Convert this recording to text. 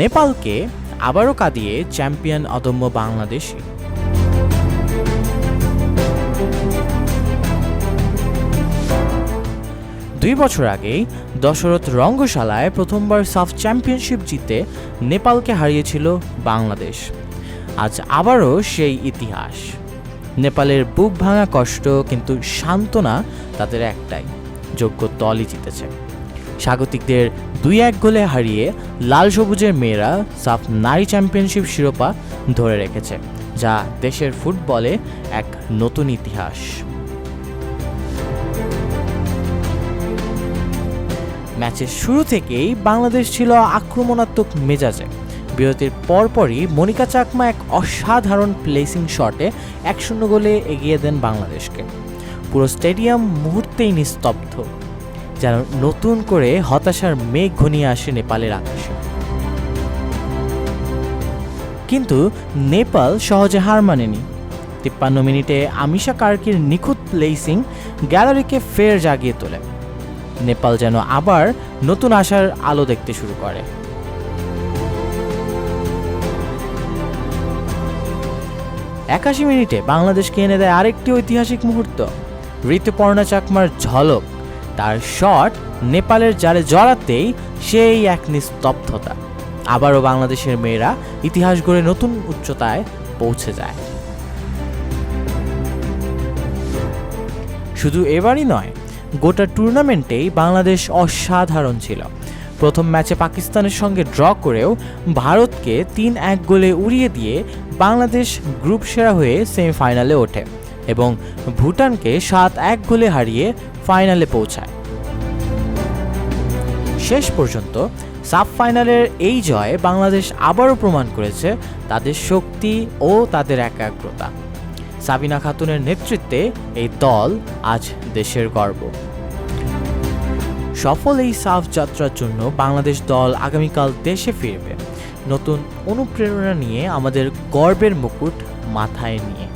নেপালকে আবারও কাঁদিয়ে চ্যাম্পিয়ন অদম্য বাংলাদেশই। দুই বছর আগেই দশরথ রঙ্গশালায় প্রথমবার সাফ চ্যাম্পিয়নশিপ জিতে নেপালকে হারিয়েছিল বাংলাদেশ। আজ আবারও সেই ইতিহাস। নেপালের বুক ভাঙা কষ্ট, কিন্তু সান্ত্বনা তাদের একটাই, যোগ্য দলই জিতেছে। স্বাগতিকদের 2-1 গোলে হারিয়ে লাল সবুজের মেয়েরা সাফ নারী চ্যাম্পিয়নশিপ শিরোপা ধরে রেখেছে, যা দেশের ফুটবলে এক নতুন ইতিহাস। ম্যাচের শুরু থেকেই বাংলাদেশ ছিল আক্রমণাত্মক মেজাজে। বিরতির পরপরই মনিকা চাকমা এক অসাধারণ প্লেসিং শটে 1-0 গোলে এগিয়ে দেন বাংলাদেশকে। পুরো স্টেডিয়াম মুহূর্তেই নিস্তব্ধ, যেন নতুন করে হতাশার মেঘ ঘনিয়ে আসে নেপালের আকাশে। কিন্তু নেপাল সহজে হার মানেনি। 53 মিনিটে আমিশা কার্কির নিখুঁত প্লেসিং গ্যালারিকে ফের জাগিয়ে তোলে। নেপাল যেন আবার নতুন আশার আলো দেখতে শুরু করে। 81 মিনিটে বাংলাদেশকে এনে দেয় আরেকটি ঐতিহাসিক মুহূর্ত, ঋতুপর্ণা চাকমার ঝলক। তার শট নেপালের জালে জড়াতেই সেই এক নিস্তব্ধতা। আবারও বাংলাদেশের মেয়েরা ইতিহাস গড়ে নতুন উচ্চতায় পৌঁছে যায়। শুধু এবারই নয়, গোটা টুর্নামেন্টেই বাংলাদেশ অসাধারণ ছিল। প্রথম ম্যাচে পাকিস্তানের সঙ্গে ড্র করেও ভারতকে 3-1 গোলে উড়িয়ে দিয়ে বাংলাদেশ গ্রুপ সেরা হয়ে সেমিফাইনালে ওঠে এবং ভুটানকে 7-1 গোলে হারিয়ে ফাইনালে পৌঁছায়। শেষ পর্যন্ত সাব ফাইনালের এই জয়ে বাংলাদেশ আবারও প্রমাণ করেছে তাদের শক্তি ও তাদের একাগ্রতা। সাবিনা খাতুনের নেতৃত্বে এই দল আজ দেশের গর্ব। সফল এই সাফ যাত্রার জন্য বাংলাদেশ দল আগামীকাল দেশে ফিরবে, নতুন অনুপ্রেরণা নিয়ে, আমাদের গর্বের মুকুট মাথায় নিয়ে।